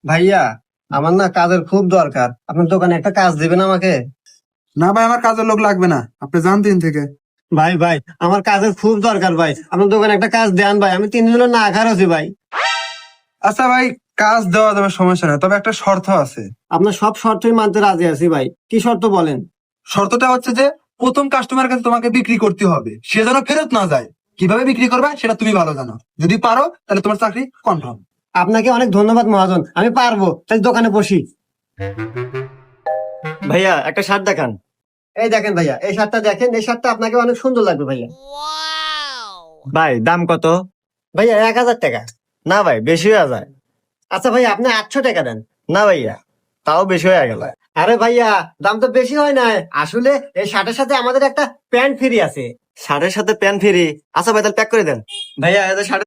ভাইয়া, আমার না কাজের খুব দরকার, আপনার দোকানে একটা কাজ দিবেন আমাকে? না ভাই, আমার কাজের লোক লাগবে না, আপনি যান দিন থেকে। ভাই ভাই, আমার কাজের খুব দরকার ভাই, আপনার দোকানে একটা কাজ দেন ভাই, আমি 3 দিন হলো না খাওয়া আছি ভাই। আচ্ছা ভাই, কাজ দেওয়া যাবে, সমস্যা নাই, তবে একটা শর্ত আছে। আপনার সব শর্তই মানতে রাজি আছি ভাই, কি শর্ত বলেন? শর্তটা হচ্ছে যে প্রথম কাস্টমার কাছে তোমাকে বিক্রি করতে হবে, সে যেন ফেরত না যায়। কিভাবে বিক্রি করবে সেটা তুমি ভালো জানো, যদি পারো তাহলে তোমার চাকরি কনফার্ম। আপনাকে অনেক ধন্যবাদ মহাজন, আমি পারবো, তাই দোকানে বসি। ভাইয়া একটা শার্ট দেখান। এই দেখেন ভাইয়া, এই শার্টটা দেখেন, এই শার্টটা আপনাকে অনেক সুন্দর লাগবে ভাইয়া। ভাই দাম কত? ভাইয়া 1000 টাকা। না ভাই, বেশি হয়ে যায়। আচ্ছা ভাইয়া, আপনি 800 টাকা দেন। না ভাইয়া, তাও বেশি হয়ে গেল। আরে ভাইয়া, দাম তো বেশি হয় না, আসলে এই শার্টের সাথে আমাদের একটা প্যান্ট ফ্রি আছে। শার্টের সাথে প্যান্ট ফ্রি? আচ্ছা ভাই, তাহলে প্যাক করে দেন। ভাইয়া, এই শার্ট